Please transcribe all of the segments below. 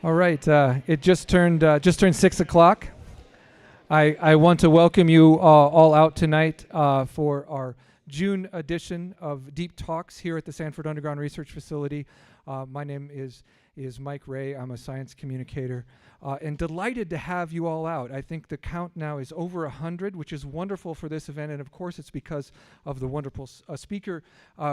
All right, it just turned 6 o'clock. I want to welcome you all out tonight for our June edition of Deep Talks here at the Sanford Underground Research Facility. My name is Mike Ray. I'm a science communicator, and delighted to have you all out. I think the count now is over 100, which is wonderful for this event, and of course it's because of the wonderful speaker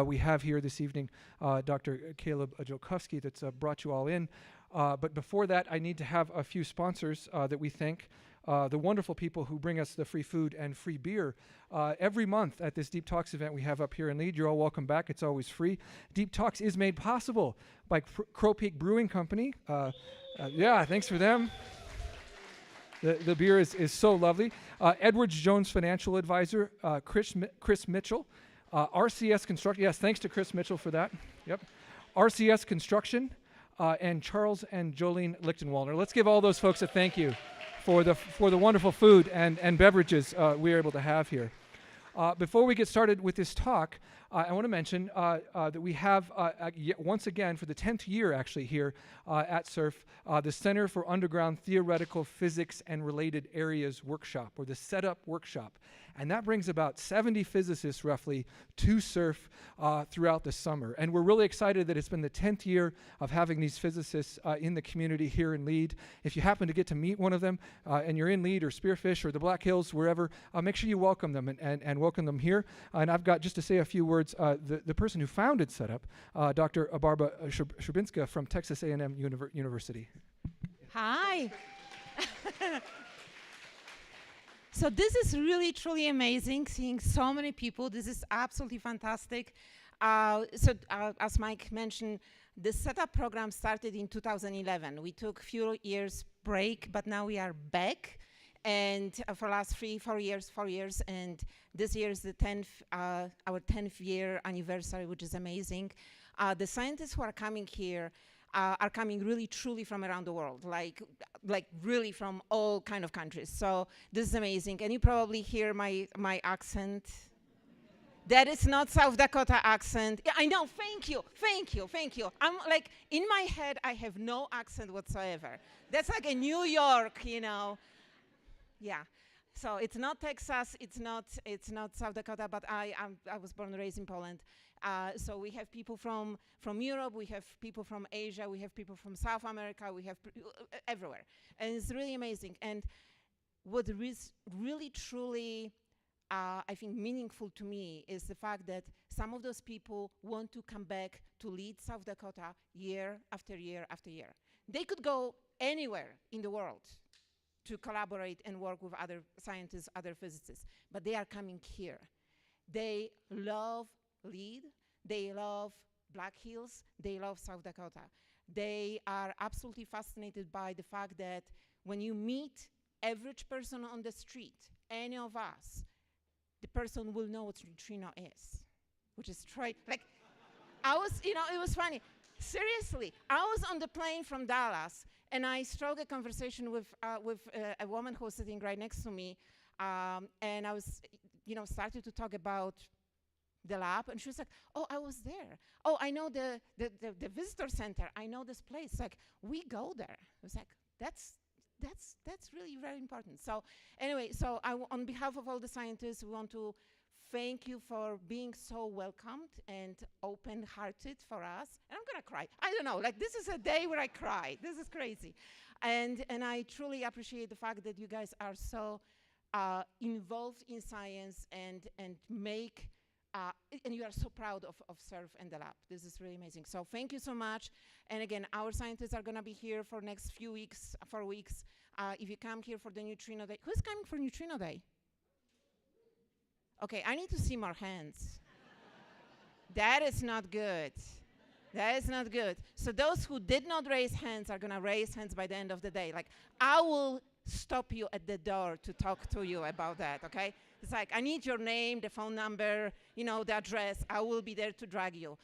we have here this evening, Dr. Korczak Ziolkowski, that's brought you all in. But before that, I need to have a few sponsors that we thank. The wonderful people who bring us the free food and free beer. Every month at this Deep Talks event we have up here in Lead, you're all welcome back. It's always free. Deep Talks is made possible by Crow Peak Brewing Company. Yeah, thanks for them. The beer is so lovely. Edwards Jones Financial Advisor, Chris Mitchell. RCS Construction, yes, thanks to Chris Mitchell for that. Yep. RCS Construction. And Charles and Jolene Lichtenwalner. Let's give all those folks a thank you for the wonderful food and beverages we are able to have here. Before we get started with this talk, I want to mention that we have, once again, for the 10th year actually here at SURF, the Center for Underground Theoretical Physics and Related Areas Workshop, or the Setup Workshop. And that brings about 70 physicists, roughly, to SURF throughout the summer. And we're really excited that it's been the 10th year of having these physicists in the community here in Lead. If you happen to get to meet one of them, and you're in Lead or Spearfish or the Black Hills, wherever, make sure you welcome them and welcome them here. And I've got, just to say a few words, the person who founded Setup, Dr. Barbara Szczubinska from Texas A&M University. Hi. So this is really, truly amazing, seeing so many people. This is absolutely fantastic. As Mike mentioned, the setup program started in 2011. We took a few years break, but now we are back. And for the last 4 years, and this year is the 10th, our 10th year anniversary, which is amazing. The scientists who are coming here are coming really truly from around the world, like really from all kind of countries. So this is amazing. And you probably hear my accent. That is not South Dakota accent. Yeah, I know, thank you. I'm like, in my head, I have no accent whatsoever. That's like a New York, Yeah. So it's not Texas, it's not South Dakota, but I was born and raised in Poland. So we have people from Europe, we have people from Asia, we have people from South America, we have everywhere. And it's really amazing. And what is really, truly, I think, meaningful to me is the fact that some of those people want to come back to Lead, South Dakota, year after year after year. They could go anywhere in the world to collaborate and work with other scientists, other physicists, but they are coming here. They love Lead, they love Black Hills, they love South Dakota. They are absolutely fascinated by the fact that when you meet average person on the street, any of us, the person will know what neutrino is, which is like, it was funny. Seriously, I was on the plane from Dallas, and I struck a conversation with a woman who was sitting right next to me, and I was, started to talk about the lab, and she was like, "Oh, I was there. Oh, I know the visitor center. I know this place. Like, we go there." I was like, "That's really very important." So anyway, on behalf of all the scientists, we want to thank you for being so welcomed and open-hearted for us. And I'm gonna cry. I don't know, like, this is a day where I cry. This is crazy. And I truly appreciate the fact that you guys are so involved in science and you are so proud of SURF and the lab. This is really amazing. So thank you so much. And again, our scientists are gonna be here for next 4 weeks. If you come here for the Neutrino Day, who's coming for Neutrino Day? Okay, I need to see more hands. That is not good. That is not good. So those who did not raise hands are gonna raise hands by the end of the day. Like, I will stop you at the door to talk to you about that, okay? It's like, I need your name, the phone number, the address. I will be there to drag you.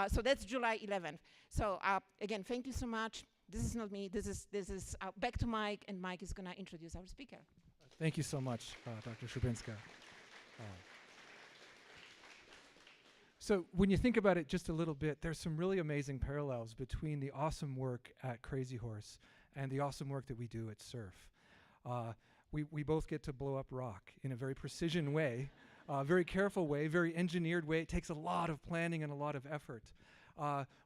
So that's July 11th. So again, thank you so much. This is not me. This is back to Mike, and Mike is gonna introduce our speaker. Thank you so much, Dr. Szczubinska. So when you think about it just a little bit, there's some really amazing parallels between the awesome work at Crazy Horse and the awesome work that we do at Surf. We both get to blow up rock in a very precision way, very careful way, very engineered way. It takes a lot of planning and a lot of effort.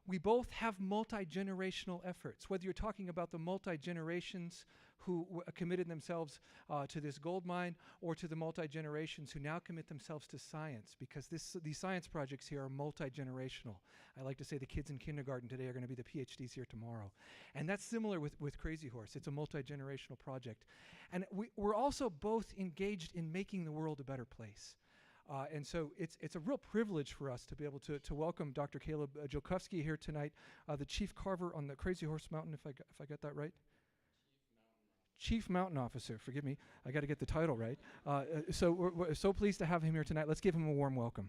We both have multi-generational efforts, whether you're talking about the multi-generations who committed themselves to this gold mine, or to the multi-generations who now commit themselves to science, because these science projects here are multi-generational. I like to say the kids in kindergarten today are going to be the PhDs here tomorrow. And that's similar with Crazy Horse. It's a multi-generational project. And we're also both engaged in making the world a better place. And so it's a real privilege for us to be able to welcome Dr. Korczak Ziolkowski here tonight, the chief carver on the Crazy Horse Mountain, if I got that right. Chief Mountain Officer, forgive me, I got to get the title right. So we're so pleased to have him here tonight. Let's give him a warm welcome.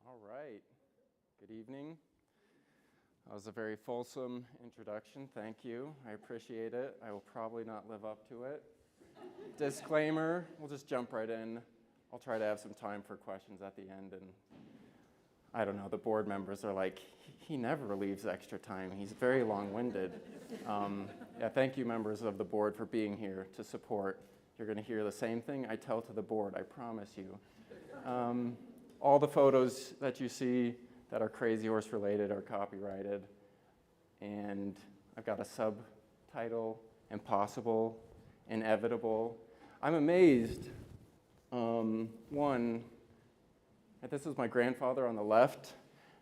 All right, good evening. That was a very fulsome introduction, thank you. I appreciate it. I will probably not live up to it. Disclaimer, we'll just jump right in. I'll try to have some time for questions at the end, and I don't know, the board members are like, he never leaves extra time. He's very long-winded. Yeah, thank you, members of the board, for being here to support. You're going to hear the same thing I tell to the board, I promise you. All the photos that you see that are Crazy Horse related are copyrighted. And I've got a subtitle, impossible, inevitable. I'm amazed, one, this is my grandfather on the left.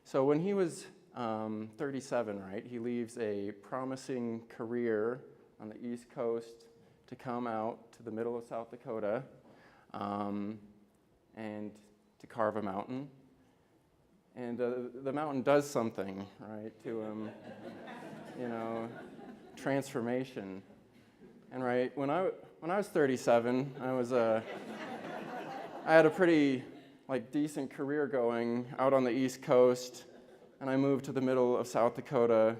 So when he was 37, right, he leaves a promising career on the East Coast to come out to the middle of South Dakota and to carve a mountain. And the mountain does something, right, to him, you know, transformation. And right, when I was 37, I had a pretty decent career going out on the East Coast, and I moved to the middle of South Dakota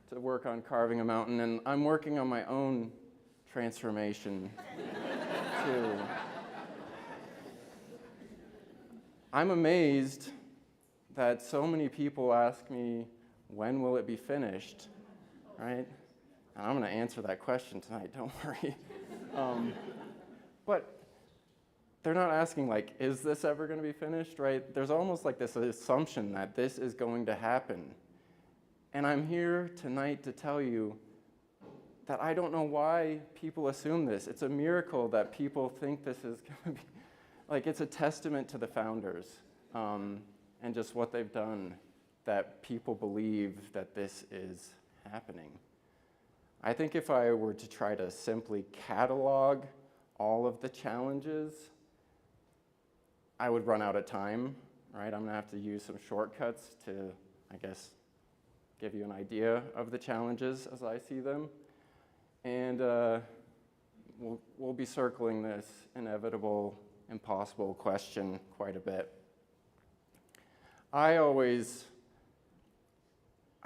to work on carving a mountain, and I'm working on my own transformation too. I'm amazed that so many people ask me, when will it be finished, right? And I'm going to answer that question tonight, don't worry. But they're not asking, is this ever going to be finished, right? There's almost this assumption that this is going to happen. And I'm here tonight to tell you that I don't know why people assume this. It's a miracle that people think this is going to be, it's a testament to the founders and just what they've done that people believe that this is happening. I think if I were to try to simply catalog all of the challenges, I would run out of time, right? I'm gonna have to use some shortcuts to, I guess, give you an idea of the challenges as I see them. And we'll be circling this inevitable, impossible question quite a bit. I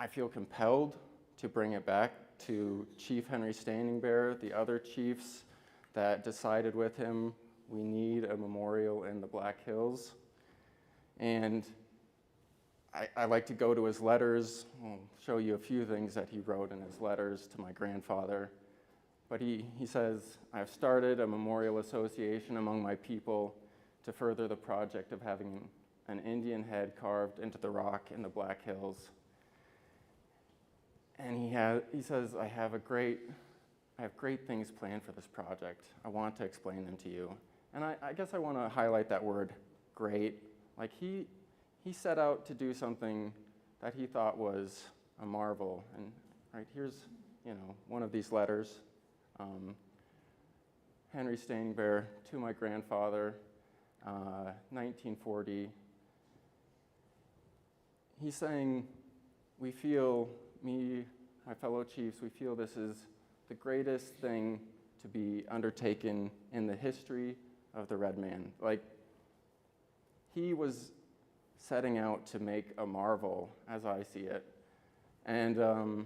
feel compelled to bring it back to Chief Henry Standing Bear, the other chiefs that decided with him we need a memorial in the Black Hills. And I like to go to his letters. I'll show you a few things that he wrote in his letters to my grandfather. But he says, I've started a memorial association among my people to further the project of having an Indian head carved into the rock in the Black Hills. And he says, I have great things planned for this project. I want to explain them to you. And I guess I want to highlight that word, great. He set out to do something that he thought was a marvel. And right here's, one of these letters. Henry Standing Bear to my grandfather, 1940. He's saying, we feel, me, my fellow chiefs, we feel this is the greatest thing to be undertaken in the history of the Red Man. He was setting out to make a marvel, as I see it. And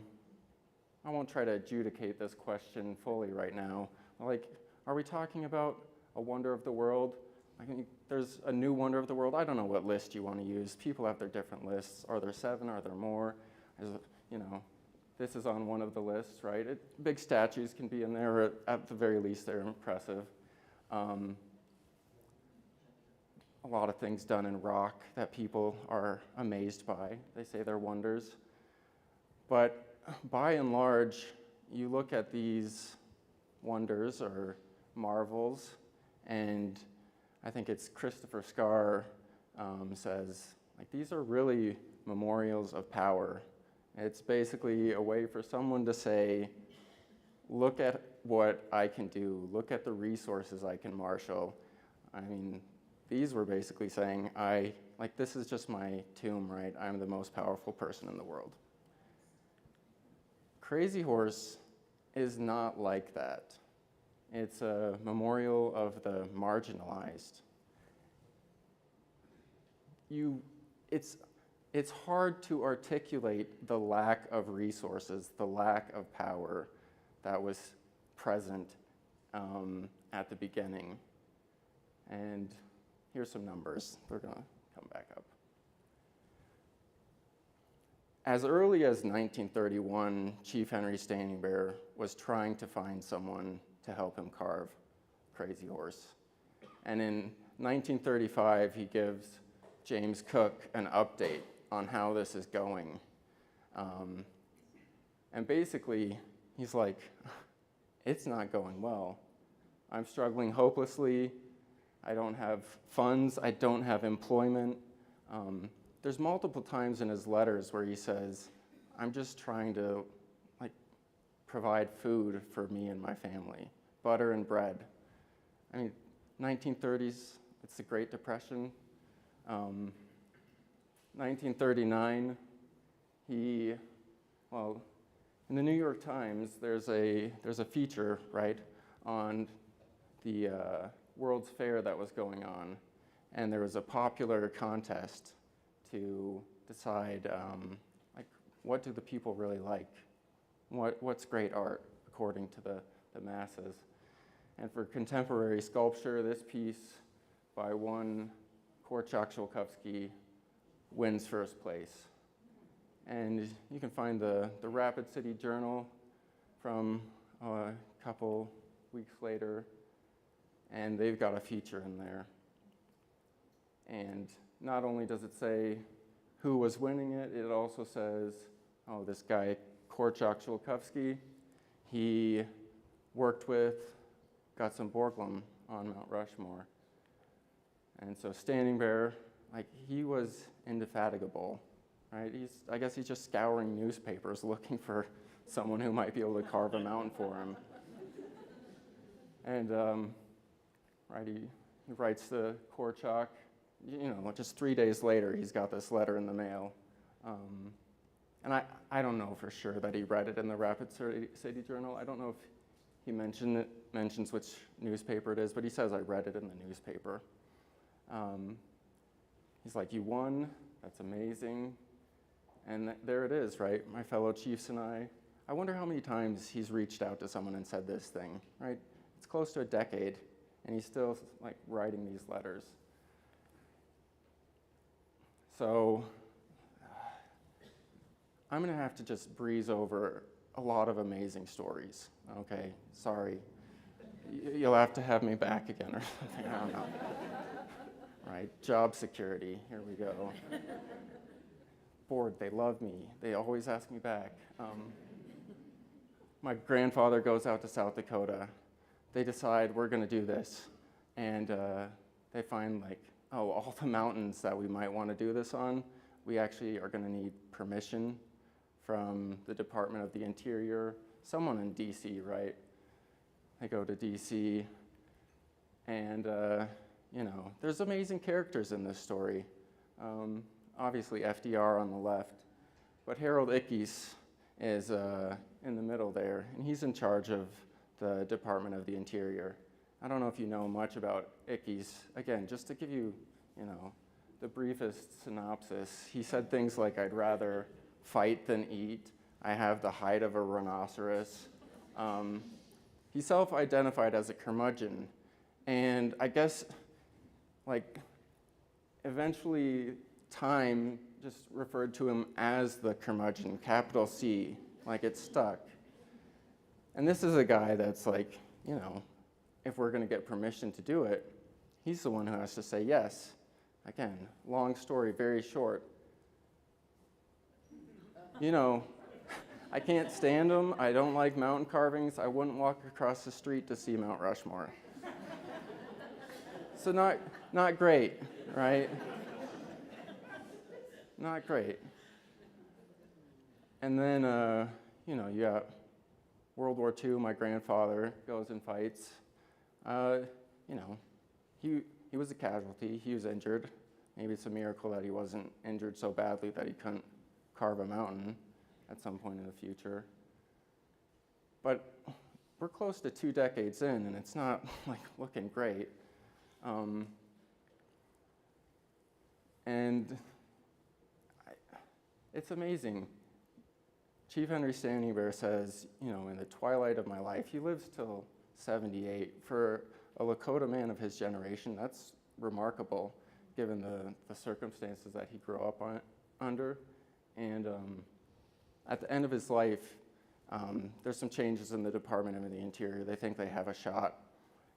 I won't try to adjudicate this question fully right now. Like, are we talking about a wonder of the world? I think there's a new wonder of the world. I don't know what list you want to use. People have their different lists. Are there 7? Are there more? You know, this is on one of the lists, right? Big statues can be in there, or at the very least, they're impressive. A lot of things done in rock that people are amazed by. They say they're wonders. But by and large, you look at these wonders or marvels, and I think it's Christopher Scar says, like, these are really memorials of power. It's basically a way for someone to say, look at what I can do, look at the resources I can marshal. I mean, these were basically saying, this is just my tomb, right? I'm the most powerful person in the world. Crazy Horse is not like that. It's a memorial of the marginalized. It's hard to articulate the lack of resources, the lack of power that was present at the beginning. And here's some numbers. They're going to come back up. As early as 1931, Chief Henry Standing Bear was trying to find someone to help him carve Crazy Horse. And in 1935, he gives James Cook an update on how this is going. And basically, he's like, it's not going well. I'm struggling hopelessly. I don't have funds. I don't have employment. There's multiple times in his letters where he says, I'm just trying to provide food for me and my family, butter and bread. I mean, 1930s, it's the Great Depression. 1939, in the New York Times, there's a feature, right, on the World's Fair that was going on, and there was a popular contest to decide, what do the people really like? What's great art, according to the masses? And for contemporary sculpture, this piece by one Korczak Ziolkowski wins first place. And you can find the Rapid City Journal from a couple weeks later, and they've got a feature in there. And not only does it say who was winning it, it also says, oh, this guy, Korczak Ziolkowski, he worked with Gutzon Borglum on Mount Rushmore. And so Standing Bear, he was indefatigable, right? I guess he's just scouring newspapers looking for someone who might be able to carve a mountain for him. And he writes to Korczak, just 3 days later, he's got this letter in the mail. And I don't know for sure that he read it in the Rapid City Journal. I don't know if he mentions which newspaper it is, but he says, I read it in the newspaper. He's like, you won, that's amazing. And there it is, right? My fellow chiefs and I wonder how many times he's reached out to someone and said this thing, right? It's close to a decade, and he's still writing these letters. So I'm gonna have to just breeze over a lot of amazing stories, okay? Sorry. You'll have to have me back again or something, I don't know. Right, job security, here we go. Board, they love me. They always ask me back. My grandfather goes out to South Dakota. They decide we're gonna do this. And they find all the mountains that we might wanna do this on, we actually are gonna need permission from the Department of the Interior, someone in DC, right? They go to DC, and there's amazing characters in this story. Obviously FDR on the left, but Harold Ickes is in the middle there, and he's in charge of the Department of the Interior. I don't know if you know much about Ickes. Again, just to give you, the briefest synopsis, he said things like, I'd rather fight than eat, I have the height of a rhinoceros. He self-identified as a curmudgeon, and I guess, like, eventually Time just referred to him as the curmudgeon, capital C, like it stuck. And this is a guy that's like, you know, if we're going to get permission to do it, he's the one who has to say yes. Again, long story, very short. You know, I can't stand them. I don't like mountain carvings. I wouldn't walk across the street to see Mount Rushmore. So not great, right? Not great. And then, you know, you got World War II. My grandfather goes and fights. You know, he was a casualty. He was injured. Maybe it's a miracle that he wasn't injured so badly that he couldn't carve a mountain at some point in the future. But we're close to 2 decades in, and it's not like looking great. It's amazing. Chief Henry Standing Bear says, you know, in the twilight of my life, he lives till 78. For a Lakota man of his generation, that's remarkable, given the circumstances that he grew up under. And at the end of his life, there's some changes in the Department of the Interior. They think they have a shot.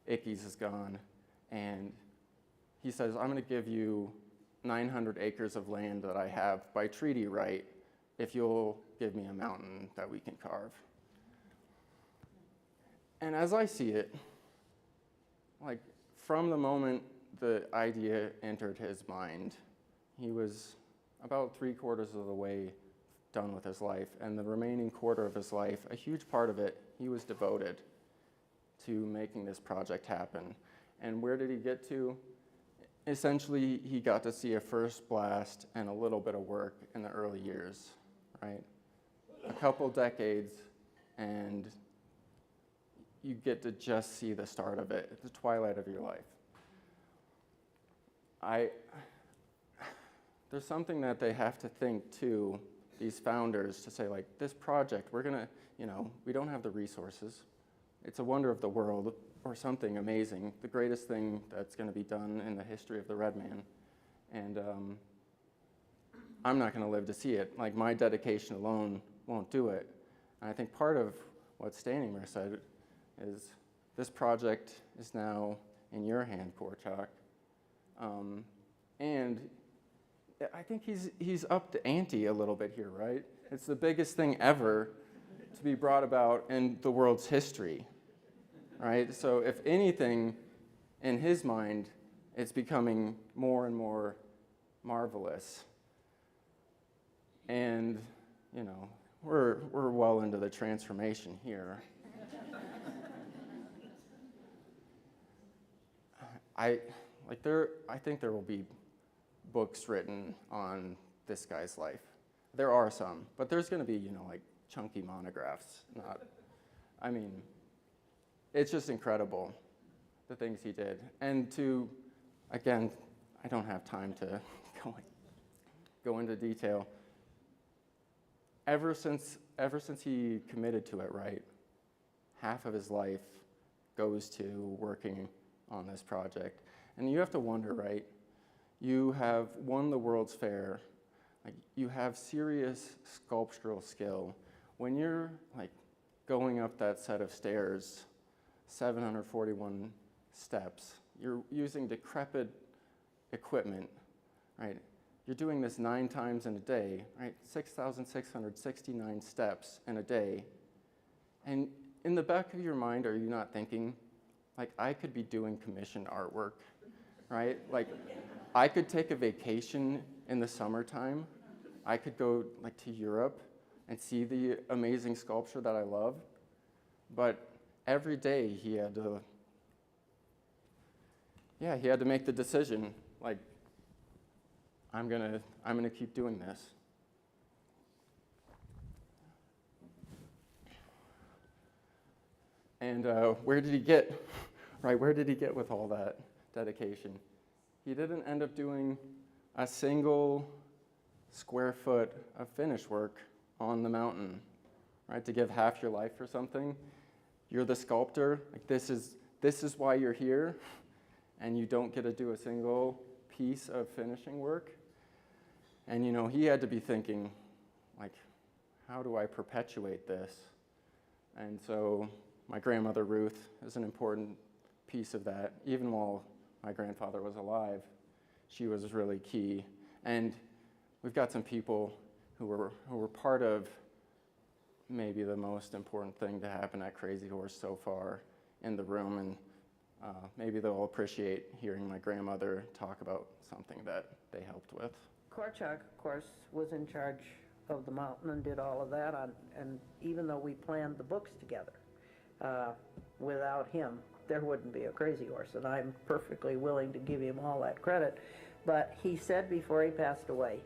Ickes is gone. And he says, I'm going to give you 900 acres of land that I have by treaty right if you'll give me a mountain that we can carve. And as I see it, like from the moment the idea entered his mind, he was about 3/4 of the way done with his life, and the remaining quarter of his life, a huge part of it, he was devoted to making this project happen. And where did he get to? Essentially, he got to see a first blast and a little bit of work in the early years, right? A couple decades, and you get to just see the start of it, at the twilight of your life. There's something that they have to think too, these founders, to say like, this project, we're gonna, you know, we don't have the resources. It's a wonder of the world, or something amazing, the greatest thing that's gonna be done in the history of the Red Man. And I'm not gonna live to see it. Like, my dedication alone won't do it. And I think part of what Standing Bear said is, this project is now in your hand, Korczak. And I think he's upped the ante a little bit here, right? It's the biggest thing ever to be brought about in the world's history, right? So if anything, in his mind, it's becoming more and more marvelous. And, you know, we're well into the transformation here. I think there will be books written on this guy's life. There are some, but there's going to be, you know, like chunky monographs. I mean, it's just incredible, the things he did. And again, I don't have time to go into detail. Ever since he committed to it, right, half of his life goes to working on this project. And you have to wonder, right, you have won the World's Fair, like, you have serious sculptural skill. When you're like going up that set of stairs, 741 steps, you're using decrepit equipment, right? You're doing this 9 times in a day, right? 6,669 steps in a day. And in the back of your mind, are you not thinking, like, I could be doing commissioned artwork, right? Like, I could take a vacation in the summertime. I could go like to Europe and see the amazing sculpture that I love. But every day he had to make the decision, like, I'm gonna keep doing this. And where did he get, right? Where did he get with all that dedication? He didn't end up doing a single square foot of finish work on the mountain right? To give half your life for something. You're the sculptor, like this is why you're here, and you don't get to do a single piece of finishing work. And you know, he had to be thinking, like, how do I perpetuate this? And so my grandmother Ruth is an important piece of that. Even while my grandfather was alive, she was really key. And we've got some people who were part of maybe the most important thing to happen at Crazy Horse so far in the room, and maybe they'll appreciate hearing my grandmother talk about something that they helped with. Korczak, of course, was in charge of the mountain and did all of that, and even though we planned the books together, without him, there wouldn't be a Crazy Horse, and I'm perfectly willing to give him all that credit. But he said before he passed away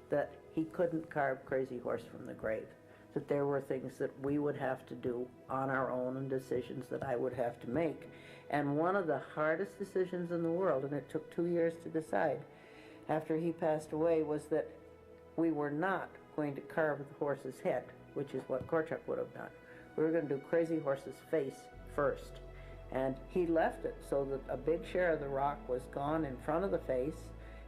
that he couldn't carve Crazy Horse from the grave, that there were things that we would have to do on our own and decisions that I would have to make. And one of the hardest decisions in the world, and it took 2 years to decide after he passed away, was that we were not going to carve the horse's head, which is what Korczak would have done. We were going to do Crazy Horse's face first. And he left it so that a big share of the rock was gone in front of the face,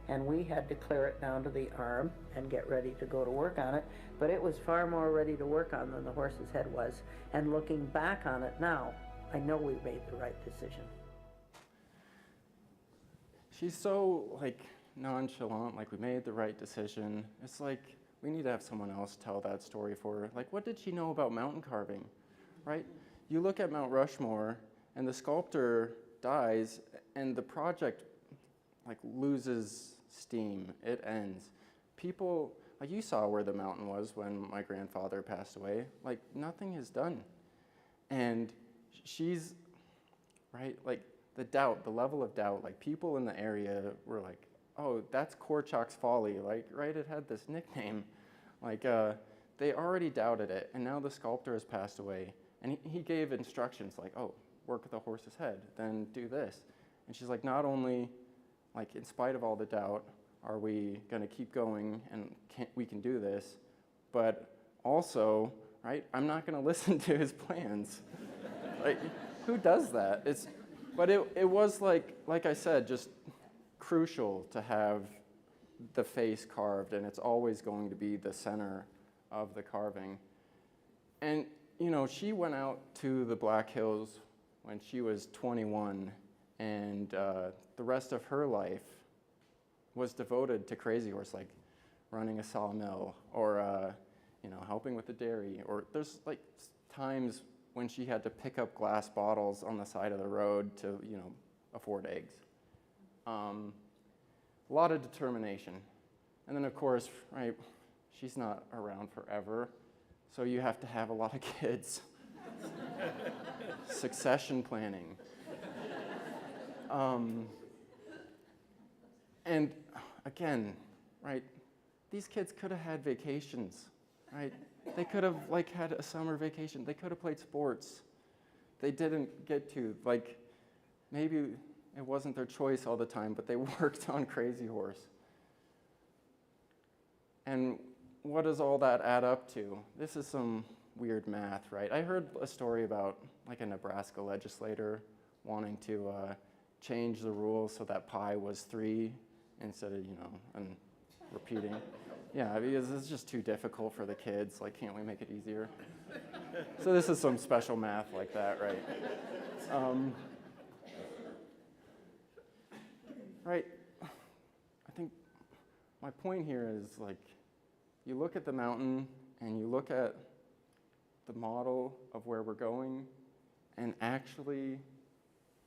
and we had to clear it down to the arm and get ready to go to work on it. But it was far more ready to work on than the horse's head was. And looking back on it now, I know we made the right decision. She's so like nonchalant, like we made the right decision. It's like we need to have someone else tell that story for her. Like, what did she know about mountain carving, right? You look at Mount Rushmore and the sculptor dies and the project like loses steam, it ends. People, like you saw where the mountain was when my grandfather passed away, like nothing is done. And she's, right, like the doubt, the level of doubt, like people in the area were like, oh, that's Korczak's Folly, like, right, it had this nickname. Like, they already doubted it, and now the sculptor has passed away. And he gave instructions like, oh, work the horse's head, then do this. And she's like, not only, like, in spite of all the doubt, are we gonna keep going and we can do this, but also, right, I'm not gonna listen to his plans. Like, who does that? But it was like I said, just crucial to have the face carved, and it's always going to be the center of the carving. And you know, she went out to the Black Hills when she was 21, and the rest of her life was devoted to Crazy Horse, like running a sawmill or you know, helping with the dairy. Or there's like times when she had to pick up glass bottles on the side of the road to, you know, afford eggs. A lot of determination. And then of course, right, she's not around forever, so you have to have a lot of kids. Succession planning. And again, right, these kids could have had vacations, right? They could have like had a summer vacation. They could have played sports. They didn't get to. Like, maybe it wasn't their choice all the time, but they worked on Crazy Horse. And what does all that add up to? This is some weird math, right? I heard a story about like a Nebraska legislator wanting to change the rules so that pi was 3 instead of, you know, and repeating. Yeah, because it's just too difficult for the kids. Like, can't we make it easier? So this is some special math like that, right? Right. I think my point here is, like, you look at the mountain and you look at the model of where we're going, and actually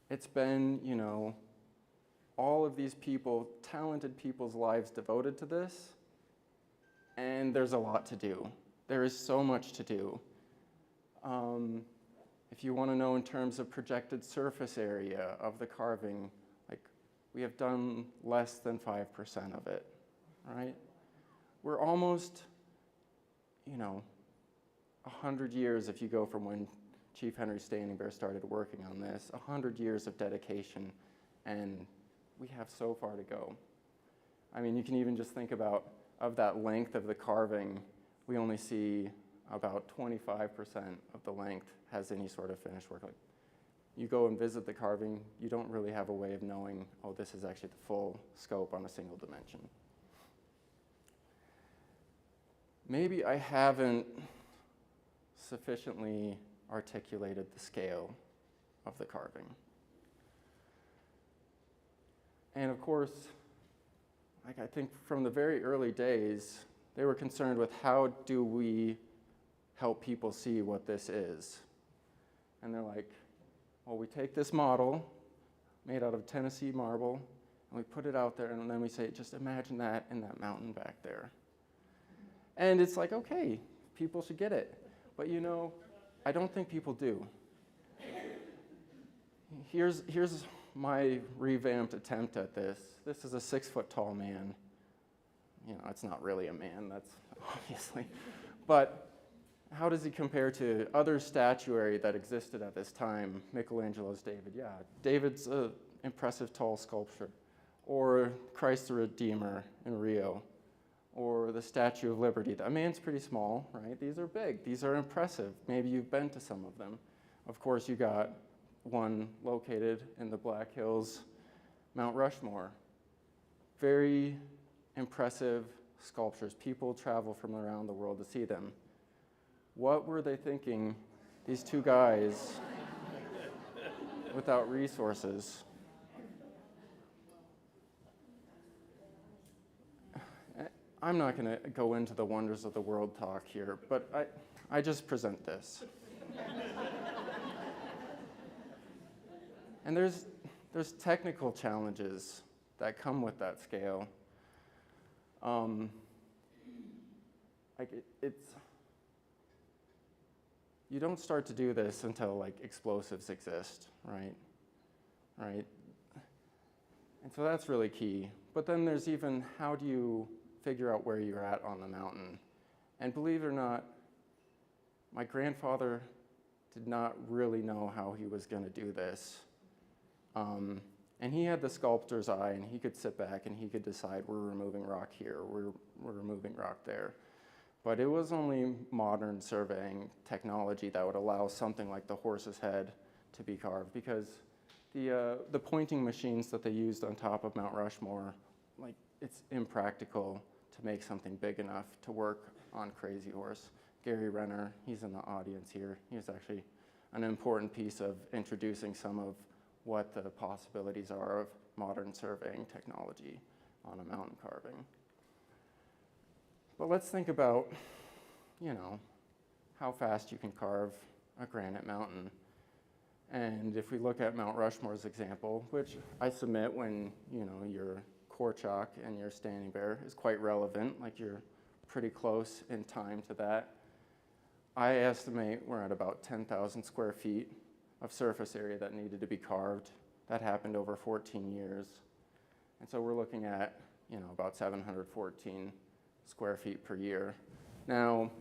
it's been, you know, all of these people, talented people's lives devoted to this, and there's a lot to do. There is so much to do. If you want to know in terms of projected surface area of the carving, like, we have done less than 5% of it, right? We're almost, you know, 100 years if you go from when Chief Henry Standing Bear started working on this, 100 years of dedication, and we have so far to go. I mean, you can even just think about, of that length of the carving, we only see about 25% of the length has any sort of finished work. Like, you go and visit the carving, you don't really have a way of knowing, oh, this is actually the full scope on a single dimension. Maybe I haven't sufficiently articulated the scale of the carving. And of course, like I think from the very early days, they were concerned with how do we help people see what this is. And they're like, well, we take this model made out of Tennessee marble, and we put it out there, and then we say, just imagine that in that mountain back there. And it's like, okay, people should get it. But you know, I don't think people do. Here's my revamped attempt at this. This is a 6-foot-tall man. You know, it's not really a man, that's obviously. But how does he compare to other statuary that existed at this time? Michelangelo's David, yeah. David's an impressive tall sculpture. Or Christ the Redeemer in Rio. Or the Statue of Liberty. That man's pretty small, right? These are big, these are impressive. Maybe you've been to some of them. Of course, you got one located in the Black Hills, Mount Rushmore. Very impressive sculptures. People travel from around the world to see them. What were they thinking, these two guys without resources? I'm not going to go into the wonders of the world talk here, but I just present this. And there's technical challenges that come with that scale. You don't start to do this until like explosives exist, right? Right? And so that's really key. But then there's even how do you figure out where you're at on the mountain? And believe it or not, my grandfather did not really know how he was going to do this. And he had the sculptor's eye, and he could sit back and he could decide we're removing rock here, we're removing rock there. But it was only modern surveying technology that would allow something like the horse's head to be carved, because the pointing machines that they used on top of Mount Rushmore, like, it's impractical to make something big enough to work on Crazy Horse. Gary Renner, he's in the audience here. He was actually an important piece of introducing some of what the possibilities are of modern surveying technology on a mountain carving. But let's think about, you know, how fast you can carve a granite mountain. And if we look at Mount Rushmore's example, which I submit when, you know, you're Korczak and you're Standing Bear is quite relevant, like you're pretty close in time to that. I estimate we're at about 10,000 square feet of surface area that needed to be carved. That happened over 14 years. And so we're looking at, you know, about 714 square feet per year. Now,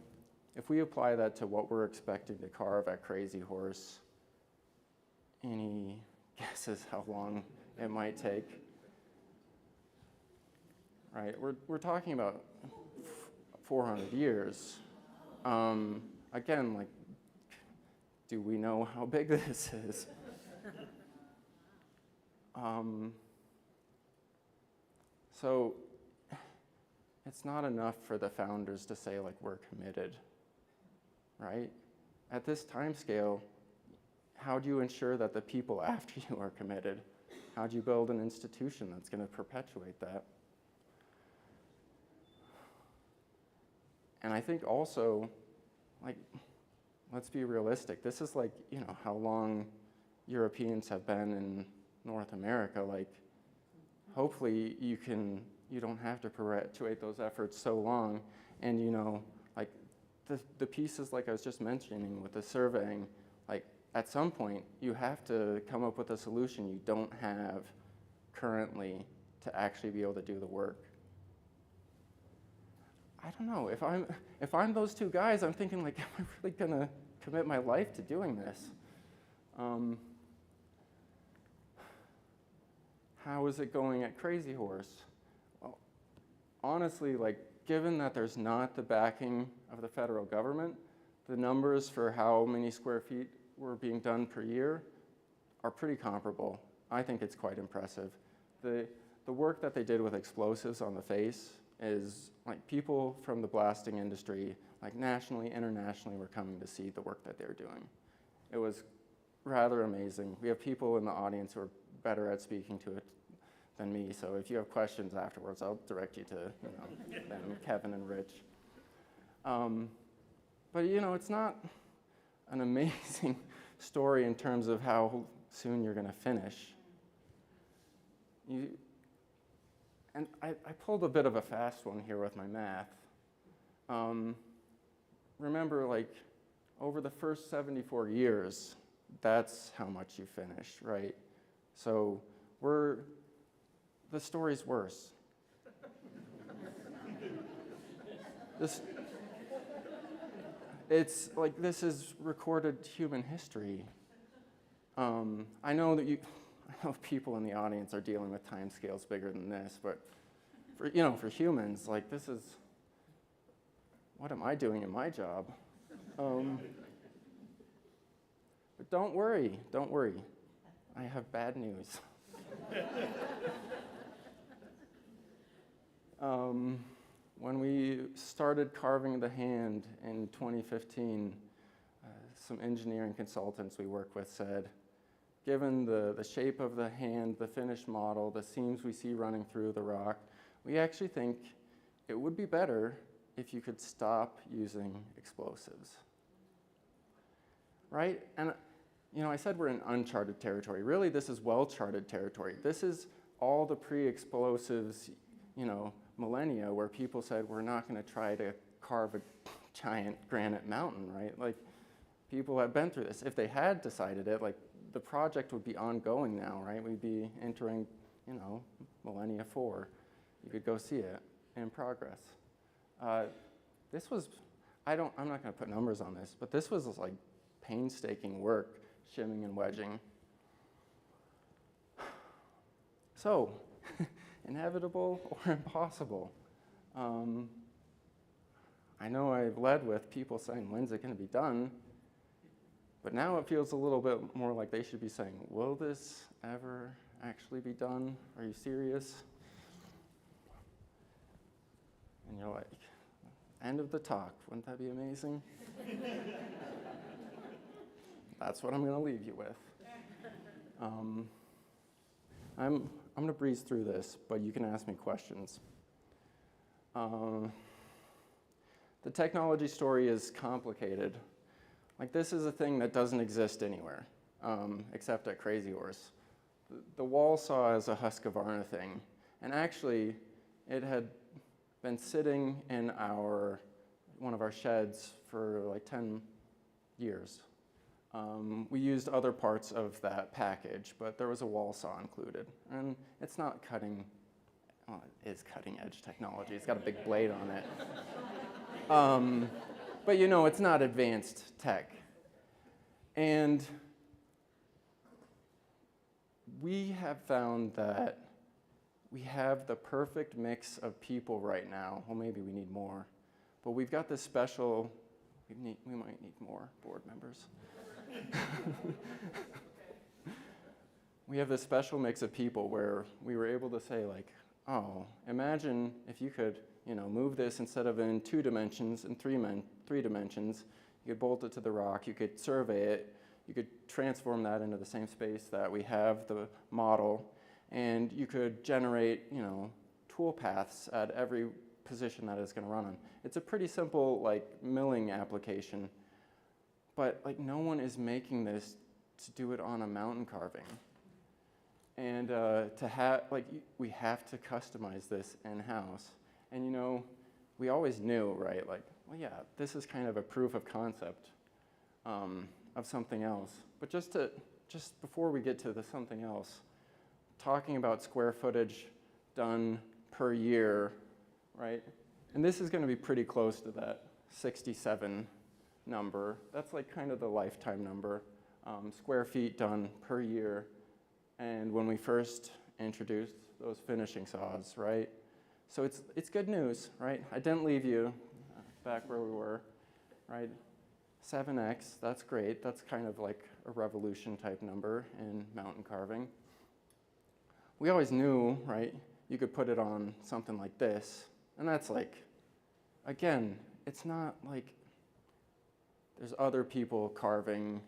if we apply that to what we're expecting to carve at Crazy Horse, any guesses how long it might take? Right, we're talking about 400 years. Again, like, do we know how big this is? So it's not enough for the founders to say, like, we're committed, right? At this time scale, how do you ensure that the people after you are committed? How do you build an institution that's going to perpetuate that? And I think also, like, let's be realistic. This is like, you know, how long Europeans have been in North America. Like, hopefully you don't have to perpetuate those efforts so long. And, you know, like the pieces like I was just mentioning with the surveying, like at some point you have to come up with a solution you don't have currently to actually be able to do the work. I don't know, if I'm those two guys, I'm thinking, like, am I really gonna commit my life to doing this? How is it going at Crazy Horse? Well, honestly, like, given that there's not the backing of the federal government, the numbers for how many square feet were being done per year are pretty comparable. I think it's quite impressive. The work that they did with explosives on the face is like people from the blasting industry, like nationally, internationally, were coming to see the work that they're doing. It was rather amazing. We have people in the audience who are better at speaking to it than me, so if you have questions afterwards, I'll direct you to them, Kevin and Rich. But it's not an amazing story in terms of how soon you're going to finish. And I pulled a bit of a fast one here with my math. Remember, like, over the first 74 years, that's how much you finished, right? So the story's worse. It's like this is recorded human history. I know people in the audience are dealing with timescales bigger than this, but for humans, like this is, what am I doing in my job? But don't worry. I have bad news. When we started carving the hand in 2015, some engineering consultants we work with said, given the shape of the hand, the finished model, the seams we see running through the rock, we actually think it would be better if you could stop using explosives. Right? And I said we're in uncharted territory. Really, this is well-charted territory. This is all the pre-explosives, millennia where people said we're not going to try to carve a giant granite mountain, right? Like, people have been through this. If they had decided it, like, the project would be ongoing now, right? We'd be entering, millennia 4. You could go see it in progress. This was, I'm not going to put numbers on this, but this was like painstaking work, shimming and wedging. So, inevitable or impossible? I know I've led with people saying, when's it going to be done? But now it feels a little bit more like they should be saying, will this ever actually be done? Are you serious? And you're like, end of the talk. Wouldn't that be amazing? That's what I'm going to leave you with. I'm going to breeze through this, but you can ask me questions. The technology story is complicated. Like, this is a thing that doesn't exist anywhere, except at Crazy Horse. The wall saw is a Husqvarna thing, and actually, it had been sitting in one of our sheds for like 10 years. We used other parts of that package, but there was a wall saw included. And it's not it is cutting edge technology. It's got a big blade on it. But it's not advanced tech. And we have found that we have the perfect mix of people right now. Well, maybe we need more. But we've got this special, we might need more board members. We have this special mix of people where we were able to say, like, oh, imagine if you could, move this instead of in 2 dimensions, in 3 dimensions. You could bolt it to the rock, you could survey it, you could transform that into the same space that we have the model, and you could generate, tool paths at every position that it's going to run on. It's a pretty simple, like, milling application, but, like, no one is making this to do it on a mountain carving. And we have to customize this in-house. And, we always knew, right, like, well, yeah, this is kind of a proof of concept of something else. But just before we get to the something else, talking about square footage done per year, right? And this is going to be pretty close to that 67 number. That's like kind of the lifetime number, square feet done per year. And when we first introduced those finishing saws, right? So it's good news, right? I didn't leave you back where we were, right? 7x, that's great. That's kind of like a revolution type number in mountain carving. We always knew, right, you could put it on something like this, and that's like, again, it's not like there's other people carving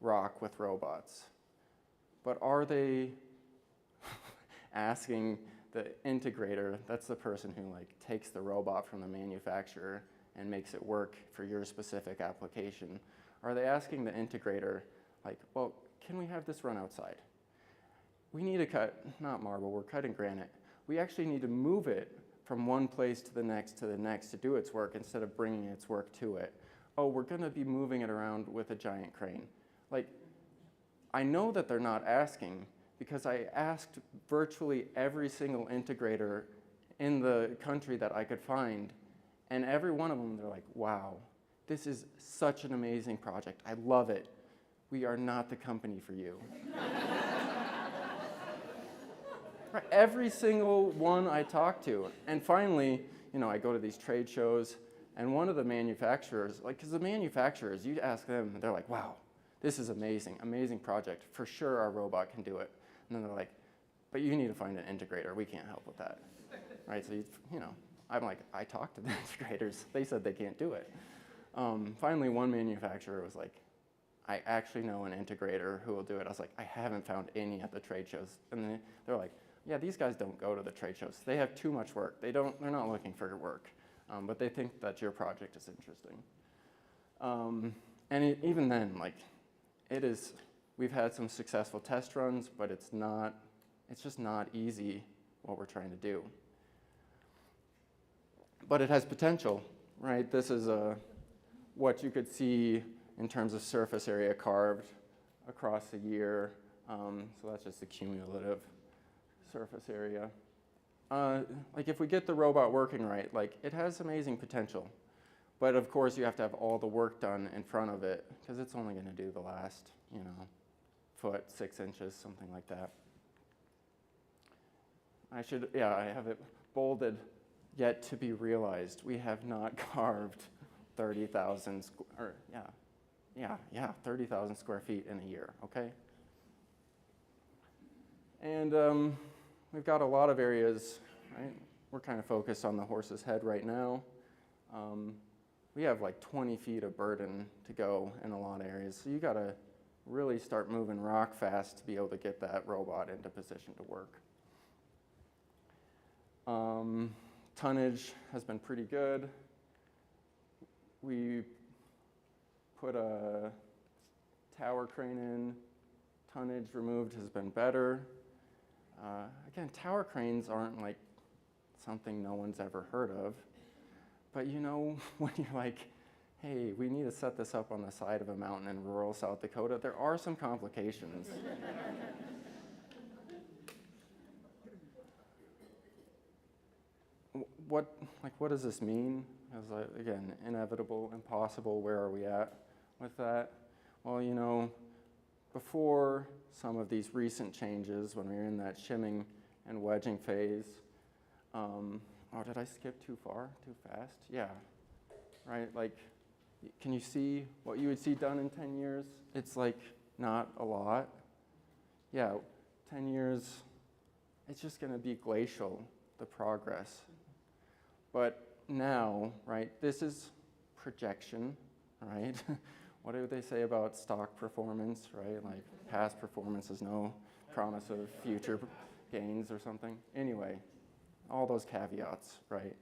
rock with robots, but are they asking the integrator, that's the person who like takes the robot from the manufacturer and makes it work for your specific application, are they asking the integrator, like, well, can we have this run outside? We need to cut, not marble, we're cutting granite. We actually need to move it from one place to the next to do its work instead of bringing its work to it. Oh, we're gonna be moving it around with a giant crane. Like, I know that they're not asking because I asked virtually every single integrator in the country that I could find, and every one of them, they're like, wow, this is such an amazing project. I love it. We are not the company for you. Right, every single one I talk to. And finally, I go to these trade shows, and one of the manufacturers, because the manufacturers, you ask them, they're like, wow, this is amazing, amazing project. For sure our robot can do it. And then they're like, but you need to find an integrator. We can't help with that. Right, so I'm like, I talked to the integrators. They said they can't do it. Finally, one manufacturer was like, I actually know an integrator who will do it. I was like, I haven't found any at the trade shows. And they're like, yeah, these guys don't go to the trade shows. They have too much work. They're not looking for work, but they think that your project is interesting. And even then, like, we've had some successful test runs, but it's just not easy what we're trying to do. But it has potential, right? This is what you could see in terms of surface area carved across a year. So that's just the cumulative surface area. Like if we get the robot working right, like it has amazing potential. But of course you have to have all the work done in front of it because it's only gonna do the last, foot, 6 inches, something like that. I have it bolded, yet to be realized. We have not carved 30,000 30,000 square feet in a year, okay? And we've got a lot of areas, right? We're kind of focused on the horse's head right now. We have like 20 feet of burden to go in a lot of areas. So you gotta really start moving rock fast to be able to get that robot into position to work. Tonnage has been pretty good. We put a tower crane in. Tonnage removed has been better. Again, tower cranes aren't like something no one's ever heard of. But when you're like, hey, we need to set this up on the side of a mountain in rural South Dakota, there are some complications. What does this mean? As again, inevitable, impossible, where are we at with that? Well, before some of these recent changes, when we were in that shimming and wedging phase, did I skip too far, too fast? Yeah, right, like, can you see what you would see done in 10 years? It's like not a lot. Yeah, 10 years, it's just gonna be glacial, the progress. But now, right, this is projection, right? What do they say about stock performance, right? Like past performance is no promise of future gains or something. Anyway, all those caveats, right?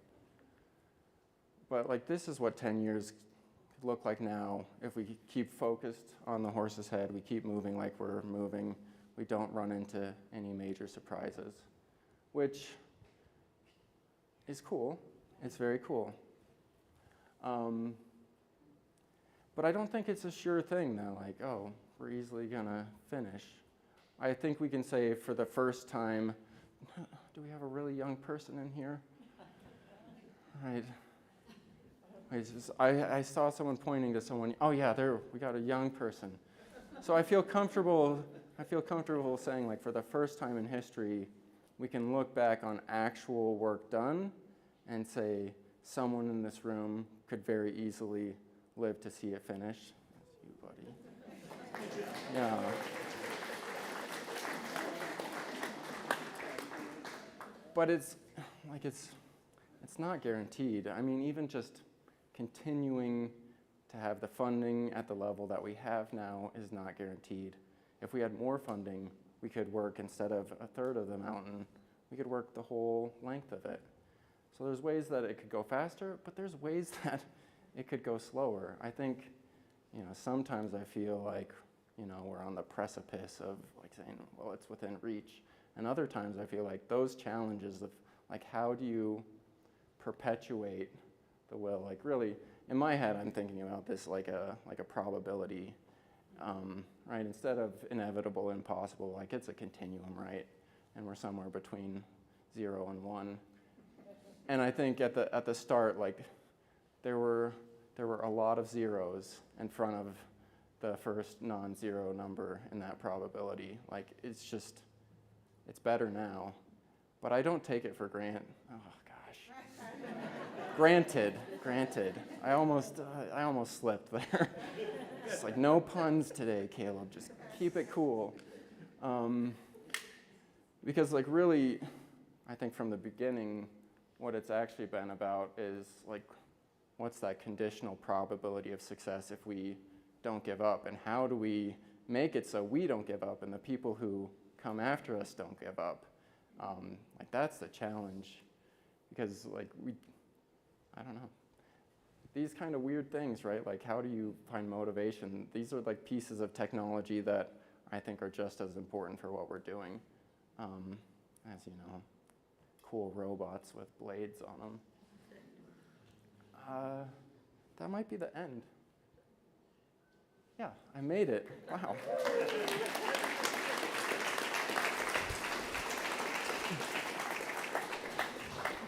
But like this is what 10 years could look like now if we keep focused on the horse's head, we keep moving like we're moving, we don't run into any major surprises, which is cool. It's very cool. But I don't think it's a sure thing though, like, oh, we're easily gonna finish. I think we can say for the first time, do we have a really young person in here? Right. I saw someone pointing to someone, oh yeah, there, we got a young person. So I feel comfortable saying like for the first time in history, we can look back on actual work done and say someone in this room could very easily live to see it finished. buddy. Yeah. But it's not guaranteed. I mean, even just continuing to have the funding at the level that we have now is not guaranteed. If we had more funding, we could work, instead of a third of the mountain, we could work the whole length of it. So there's ways that it could go faster, but there's ways that it could go slower. I think, sometimes I feel like, we're on the precipice of like saying, well, it's within reach. And other times I feel like those challenges of like, how do you perpetuate the will? Like really, in my head, I'm thinking about this like a probability, right? Instead of inevitable, impossible, like it's a continuum, right? And we're somewhere between 0 and 1. And I think at the start, like there were a lot of zeros in front of the first non-zero number in that probability. Like it's better now, but I don't take it for granted. Oh gosh. Granted. I almost slipped there. It's like no puns today, Caleb. Just keep it cool. Because like really, I think from the beginning, what it's actually been about is like, what's that conditional probability of success if we don't give up, and how do we make it so we don't give up and the people who come after us don't give up? Like that's the challenge, because like I don't know, these kind of weird things, right? Like how do you find motivation? These are like pieces of technology that I think are just as important for what we're doing, as cool robots with blades on them. That might be the end. Yeah, I made it. Wow.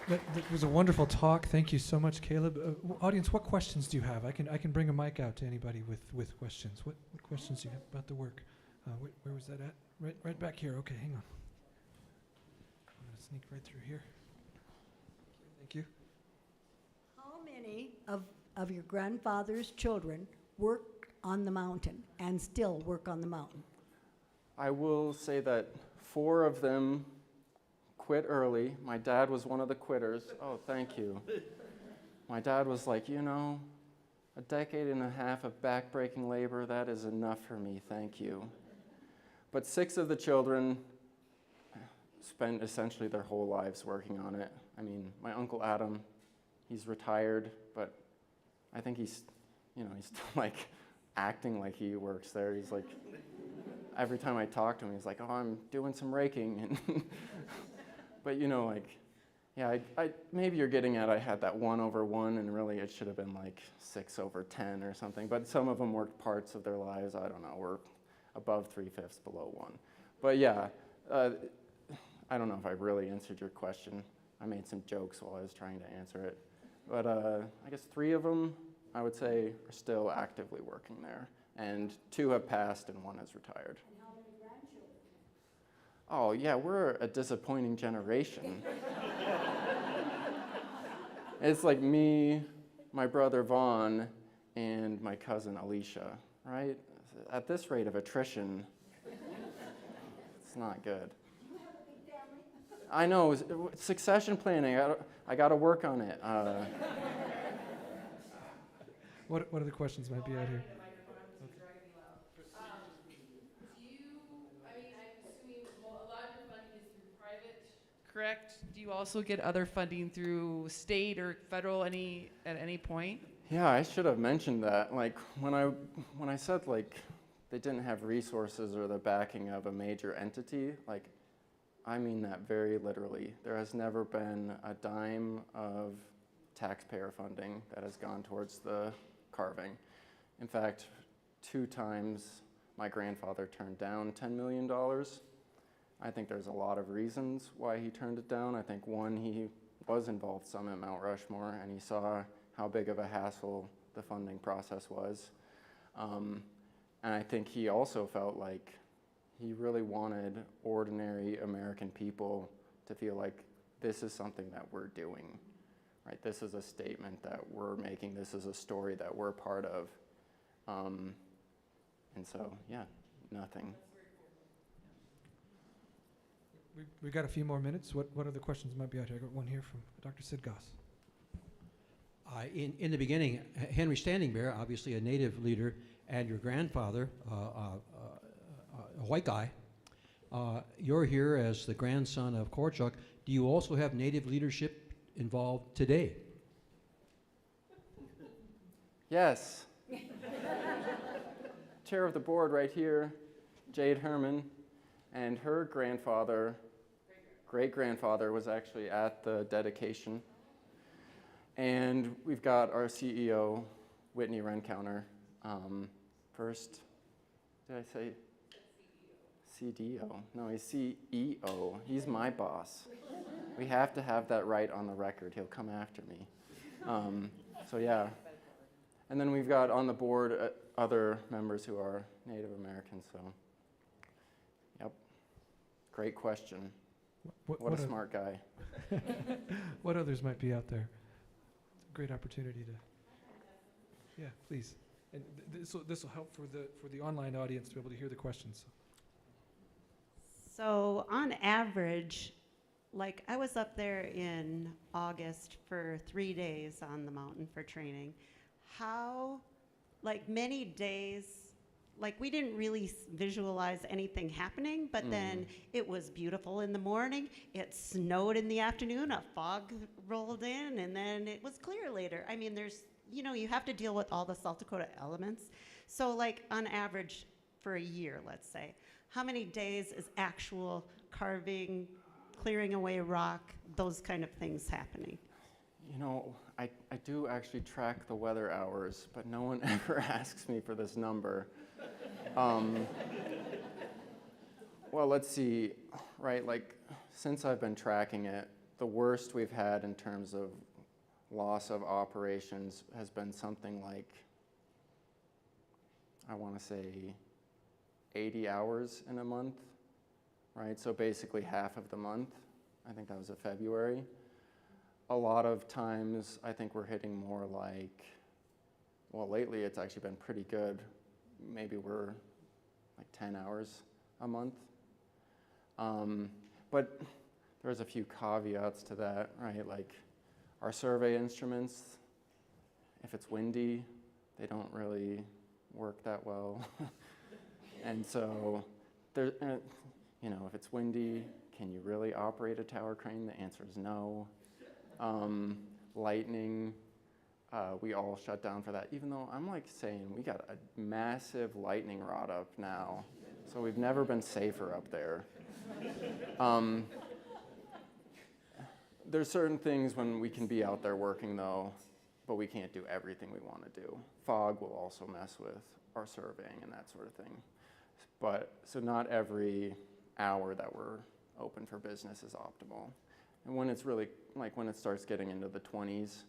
That was a wonderful talk. Thank you so much, Caleb. Audience, what questions do you have? I can bring a mic out to anybody with questions. What questions do you have about the work? Where was that at? Right back here. Okay, hang on. I'm going to sneak right through here. Thank you. How many of your grandfather's children worked on the mountain and still work on the mountain? I will say that 4 of them quit early. My dad was one of the quitters. Oh, thank you. My dad was like, a decade and a half of back-breaking labor, that is enough for me, thank you. But 6 of the children spent essentially their whole lives working on it. I mean, my Uncle Adam, he's retired, but I think he's still like acting like he works there. He's like, every time I talk to him, he's like, oh, I'm doing some raking. And but I maybe you're getting at I had that 1/1, and really it should have been like 6/10 or something. But some of them worked parts of their lives. I don't know. We're above 3/5, below 1. But yeah, I don't know if I really answered your question. I made some jokes while I was trying to answer it. But I guess 3 of them, I would say, are still actively working there. And 2 have passed and 1 has retired. And how many grandchildren? Oh, yeah, we're a disappointing generation. It's like me, my brother Vaughn, and my cousin Alicia, right? At this rate of attrition, it's not good. You have a big family? I know, succession planning, I got to work on it. What other questions might be out here? Correct? Do you also get other funding through state or federal at any point? Yeah, I should have mentioned that. Like when I said like they didn't have resources or the backing of a major entity, like I mean that very literally. There has never been a dime of taxpayer funding that has gone towards the carving. In fact, 2 times my grandfather turned down $10 million. I think there's a lot of reasons why he turned it down. I think one, he was involved some at Mount Rushmore, and he saw how big of a hassle the funding process was. And I think he also felt like he really wanted ordinary American people to feel like this is something that we're doing, right? This is a statement that we're making. This is a story that we're part of. And so, yeah, nothing. We've got a few more minutes. What other questions might be out here? I got one here from Dr. Sid Goss. In the beginning, Henry Standing Bear, obviously a native leader, and your grandfather, a white guy, you're here as the grandson of Korczak. Do you also have native leadership involved today? Yes. Chair of the board right here, Jade Herman, and her grandfather, great-grandfather, was actually at the dedication. And we've got our CEO, Whitney Rencounter. First, did I say CDO? No, he's CEO. He's my boss. We have to have that right on the record. He'll come after me. So yeah. And then we've got on the board other members who are Native Americans. So, yep. Great question. What a smart guy. What others might be out there? Great opportunity to. Yeah, please. And this will help for the online audience to be able to hear the questions. So on average, like I was up there in August for 3 days on the mountain for training. How, like many days, like we didn't really visualize anything happening, but then it was beautiful in the morning, it snowed in the afternoon, a fog rolled in, and then it was clear later. I mean, there's, you have to deal with all the South Dakota elements. So like on average for a year, let's say, how many days is actual carving, clearing away rock, those kind of things happening? I do actually track the weather hours, but no one ever asks me for this number. Well, let's see, right, like since I've been tracking it, the worst we've had in terms of loss of operations has been something like, I want to say 80 hours in a month, right? So basically half of the month. I think that was February. A lot of times I think we're hitting more like, well, lately it's actually been pretty good. Maybe we're like 10 hours a month. But there's a few caveats to that, right? Like our survey instruments, if it's windy, they don't really work that well. And so, there, if it's windy, can you really operate a tower crane? The answer is no. Lightning, we all shut down for that, even though I'm like saying we got a massive lightning rod up now, so we've never been safer up there. There's certain things when we can be out there working though, but we can't do everything we want to do. Fog will also mess with our surveying and that sort of thing. But so not every hour that we're open for business is optimal. And when it's really, like when it starts getting into the 20s,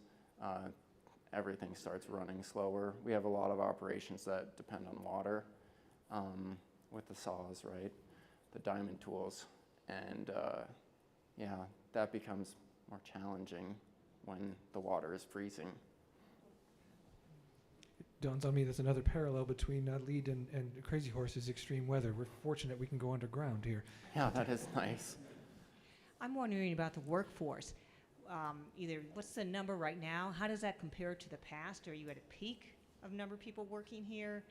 everything starts running slower. We have a lot of operations that depend on water with the saws, right? The diamond tools. And yeah, that becomes more challenging when the water is freezing. It dawns on me there's another parallel between lead and Crazy Horse's extreme weather. We're fortunate we can go underground here. Yeah, that is nice. I'm wondering about the workforce. Either what's the number right now? How does that compare to the past? Are you at a peak of number of people working here?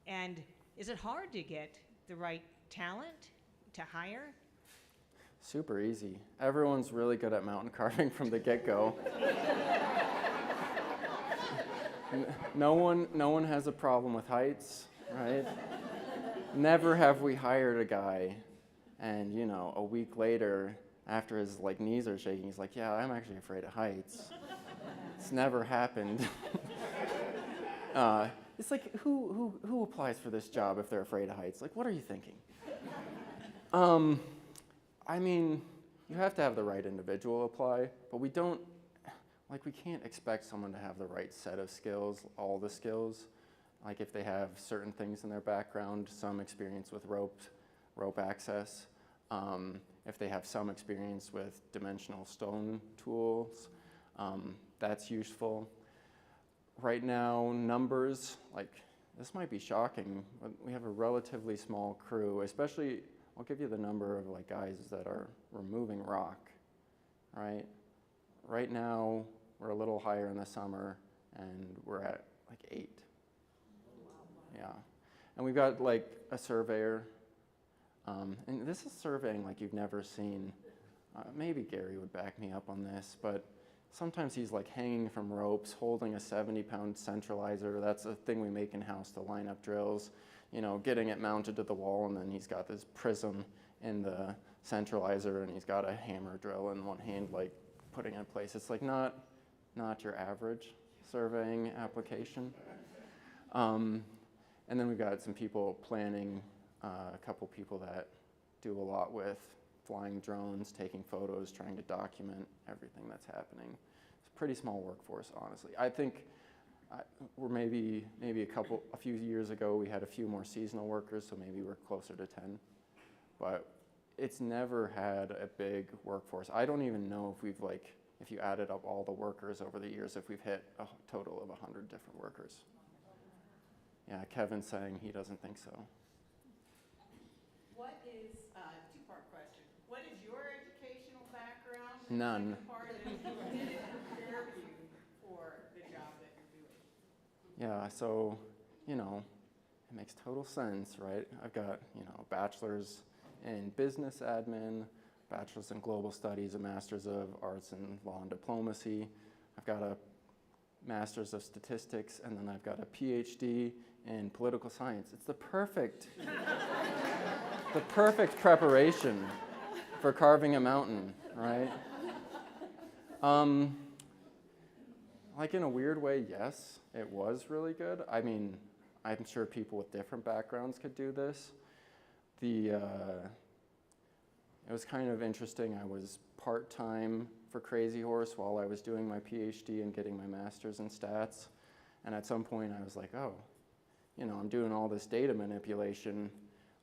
And is it hard to get the right talent to hire? Super easy. Everyone's really good at mountain carving from the get-go. No one has a problem with heights, right? Never have we hired a guy and a week later, after his knees are shaking, he's like, yeah, I'm actually afraid of heights. It's never happened. It's like, who applies for this job if they're afraid of heights? Like, what are you thinking? I mean, you have to have the right individual apply, but we can't expect someone to have the right set of skills, all the skills. Like if they have certain things in their background, some experience with rope access, if they have some experience with dimensional stone tools, that's useful. Right now, numbers, this might be shocking, but we have a relatively small crew, especially, I'll give you the number of like guys that are removing rock, right? Right now, we're a little higher in the summer, and we're at like 8. Yeah. And we've got like a surveyor, and this is surveying like you've never seen. Maybe Gary would back me up on this, but sometimes he's like hanging from ropes, holding a 70-pound centralizer. That's a thing we make in-house to line up drills, you know, getting it mounted to the wall, and then he's got this prism in the centralizer, and he's got a hammer drill in one hand, like putting it in place. It's like not your average surveying application. And then we've got some people planning, a couple people that do a lot with flying drones, taking photos, trying to document everything that's happening. It's a pretty small workforce, honestly. I think we're maybe a few years ago, we had a few more seasonal workers, so maybe we're closer to 10. But it's never had a big workforce. I don't even know if you added up all the workers over the years, if we've hit a total of 100 different workers. Yeah, Kevin's saying he doesn't think so. What is, two-part question, what is your educational background? None. The second part is, did it prepare you for the job that you're doing? Yeah, so, you know, it makes total sense, right? I've got, you know, a bachelor's in business admin, bachelor's in global studies, a master's of arts in law and diplomacy. I've got a master's of statistics, and then I've got a PhD in political science. It's the perfect preparation for carving a mountain, right? Like in a weird way, yes, it was really good. I mean, I'm sure people with different backgrounds could do this. It was kind of interesting. I was part-time for Crazy Horse while I was doing my PhD and getting my master's in stats. And at some point I was like, oh, you know, I'm doing all this data manipulation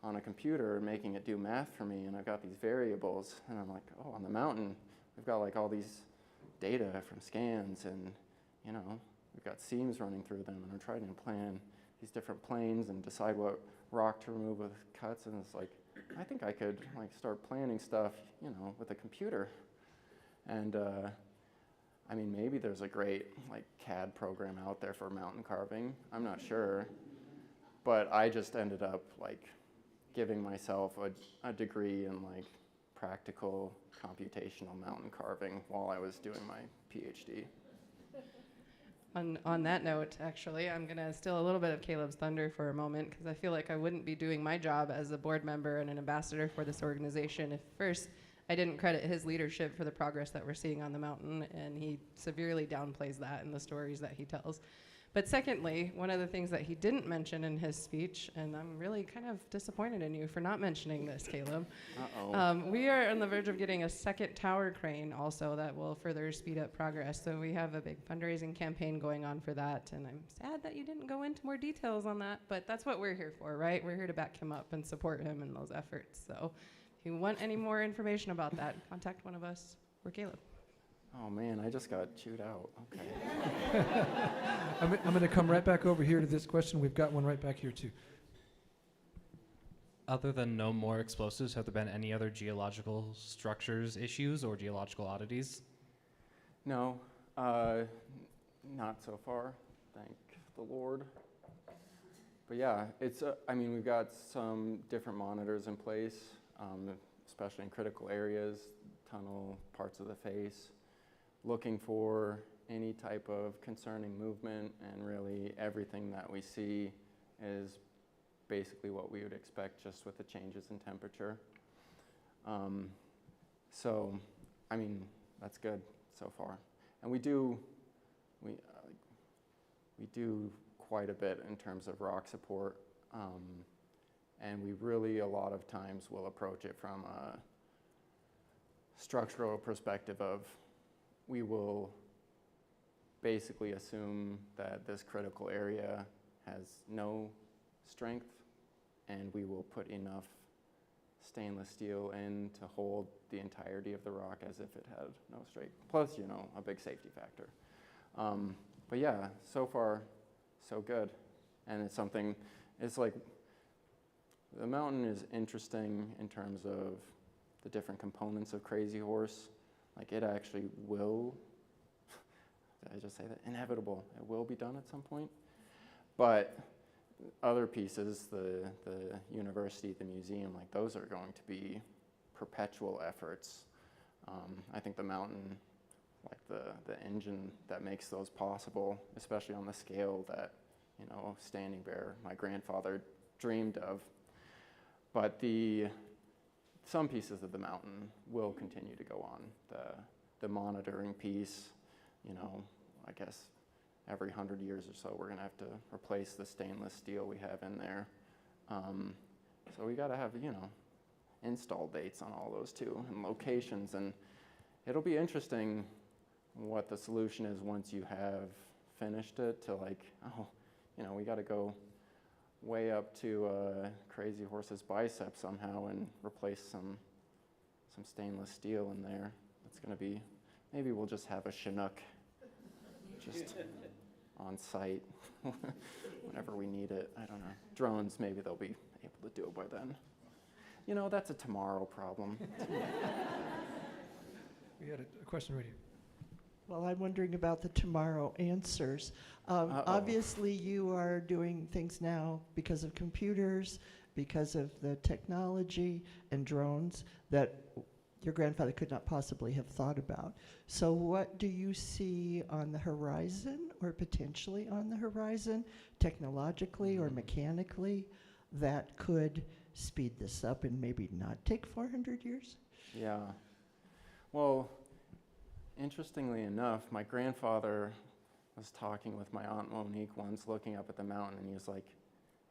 on a computer and making it do math for me, and I've got these variables, and I'm like, oh, on the mountain, we've got like all these data from scans, and you know, we've got seams running through them, and I'm trying to plan these different planes and decide what rock to remove with cuts, and it's like, I think I could like start planning stuff, you know, with a computer. And I mean, maybe there's a great like CAD program out there for mountain carving. I'm not sure, but I just ended up like giving myself a degree in like practical computational mountain carving while I was doing my PhD. On that note, actually, I'm going to steal a little bit of Caleb's thunder for a moment, because I feel like I wouldn't be doing my job as a board member and an ambassador for this organization if first I didn't credit his leadership for the progress that we're seeing on the mountain, and he severely downplays that in the stories that he tells. But secondly, one of the things that he didn't mention in his speech, and I'm really kind of disappointed in you for not mentioning this, Caleb. We are on the verge of getting a second tower crane also that will further speed up progress. So we have a big fundraising campaign going on for that, and I'm sad that you didn't go into more details on that, but that's what we're here for, right? We're here to back him up and support him in those efforts. So if you want any more information about that, contact one of us or Caleb. Oh man, I just got chewed out. Okay. I'm going to come right back over here to this question. We've got one right back here too. Other than no more explosives, have there been any other geological structures issues or geological oddities? No, not so far, thank the Lord. But yeah, it's, I mean, we've got some different monitors in place, especially in critical areas, tunnel, parts of the face, looking for any type of concerning movement, and really everything that we see is basically what we would expect just with the changes in temperature. So, I mean, that's good so far. And we do quite a bit in terms of rock support, and we really a lot of times will approach it from a structural perspective of we will basically assume that this critical area has no strength, and we will put enough stainless steel in to hold the entirety of the rock as if it had no strength. Plus, you know, a big safety factor. But yeah, so far, so good. And it's something, it's like, the mountain is interesting in terms of the different components of Crazy Horse. Like it actually will, did I just say that? Inevitable, it will be done at some point. But other pieces, the university, the museum, like those are going to be perpetual efforts. I think the mountain, like the engine that makes those possible, especially on the scale that, you know, Standing Bear, my grandfather, dreamed of. But some pieces of the mountain will continue to go on. The monitoring piece, you know, I guess every 100 years or so, we're gonna have to replace the stainless steel we have in there. So we gotta have, you know, install dates on all those too, and locations, and it'll be interesting what the solution is once you have finished it to like, oh, you know, we gotta go way up to Crazy Horse's bicep somehow and replace some stainless steel in there. It's gonna be, maybe we'll just have a Chinook just on site whenever we need it. I don't know. Drones, maybe they'll be able to do it by then. You know, that's a tomorrow problem. We had a question right here. Well, I'm wondering about the tomorrow answers. Obviously, you are doing things now because of computers, because of the technology and drones that your grandfather could not possibly have thought about. So what do you see on the horizon or potentially on the horizon, technologically or mechanically, that could speed this up and maybe not take 400 years? Yeah. Well, interestingly enough, my grandfather was talking with my Aunt Monique once, looking up at the mountain, and he was like,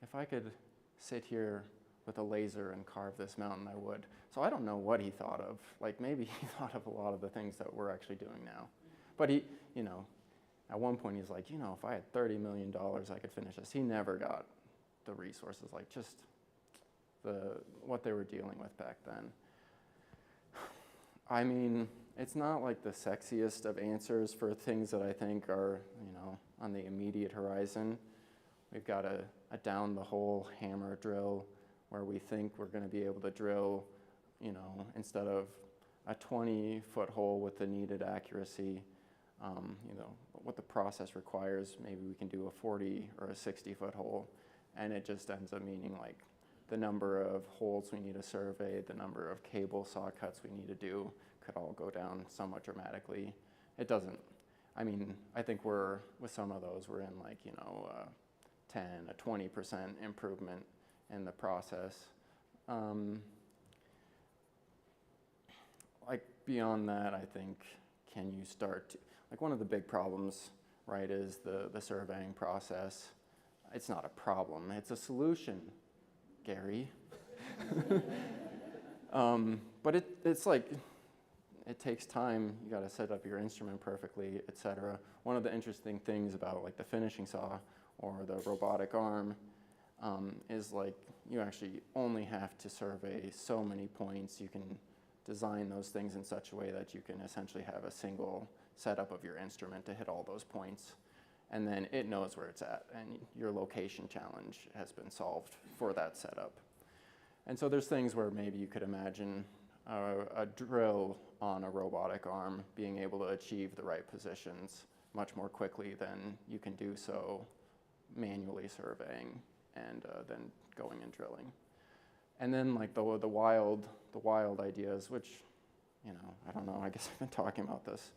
if I could sit here with a laser and carve this mountain, I would. So I don't know what he thought of. Like maybe he thought of a lot of the things that we're actually doing now. But he, you know, at one point he's like, you know, if I had $30 million, I could finish this. He never got the resources, like just what they were dealing with back then. I mean, it's not like the sexiest of answers for things that I think are, you know, on the immediate horizon. We've got a down the hole hammer drill where we think we're going to be able to drill, you know, instead of a 20-foot hole with the needed accuracy, you know, what the process requires, maybe we can do a 40 or a 60-foot hole, and it just ends up meaning like the number of holes we need to survey, the number of cable saw cuts we need to do could all go down somewhat dramatically. It doesn't, I mean, I think with some of those, we're in like, you know, 10, a 20% improvement in the process. Like beyond that, I think, can you start, like one of the big problems, right, is the surveying process. It's not a problem, it's a solution, Gary. But it's like, it takes time. You got to set up your instrument perfectly, etc. One of the interesting things about like the finishing saw or the robotic arm is like you actually only have to survey so many points. You can design those things in such a way that you can essentially have a single setup of your instrument to hit all those points. And then it knows where it's at, and your location challenge has been solved for that setup. And so there's things where maybe you could imagine a drill on a robotic arm being able to achieve the right positions much more quickly than you can do so manually surveying and then going and drilling. And then like the wild ideas, which, you know, I don't know, I guess I've been talking about this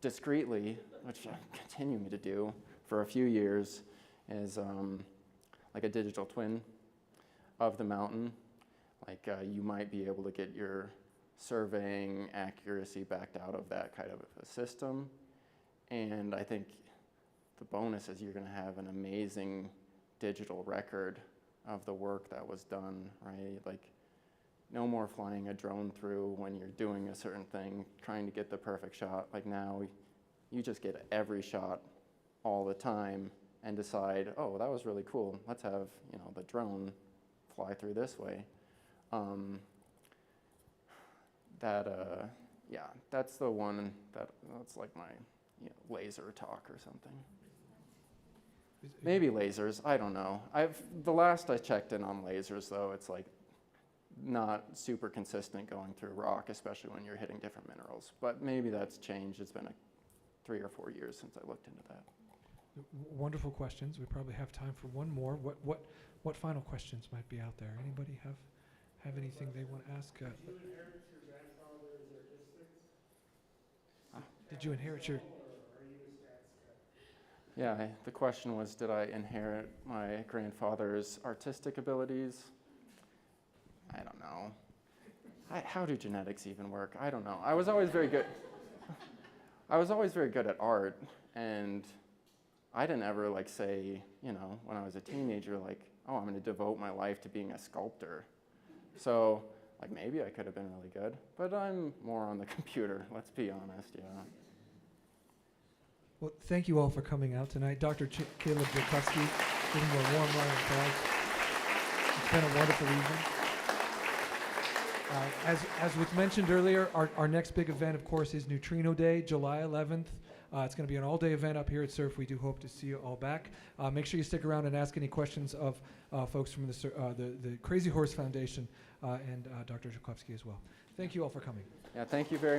discreetly, which I'm continuing to do for a few years, is like a digital twin of the mountain. Like you might be able to get your surveying accuracy backed out of that kind of a system. And I think the bonus is you're going to have an amazing digital record of the work that was done, right? Like no more flying a drone through when you're doing a certain thing, trying to get the perfect shot. Like now you just get every shot all the time and decide, oh, that was really cool. Let's have, you know, the drone fly through this way. Yeah, that's the one that's like my, you know, laser talk or something. Maybe lasers, I don't know. The last I checked in on lasers though, it's like not super consistent going through rock, especially when you're hitting different minerals. But maybe that's changed. It's been 3 or 4 years since I looked into that. Wonderful questions. We probably have time for one more. What final questions might be out there? Anybody have anything they want to ask? Did you inherit your grandfather's artistics? Did you inherit your? Or are you a stats guy? Yeah, the question was, did I inherit my grandfather's artistic abilities? I don't know. How do genetics even work? I don't know. I was always very good. I was always very good at art, and I didn't ever like say, when I was a teenager, like, oh, I'm going to devote my life to being a sculptor. So, like, maybe I could have been really good, but I'm more on the computer, let's be honest, yeah. Well, thank you all for coming out tonight. Dr. Korczak Ziolkowski, giving you a warm round of applause. It's been a wonderful evening. As was mentioned earlier, our next big event, of course, is Neutrino Day, July 11th. It's going to be an all-day event up here at SURF. We do hope to see you all back. Make sure you stick around and ask any questions of folks from the Crazy Horse Foundation and Dr. Ziolkowski as well. Thank you all for coming. Yeah, thank you very much.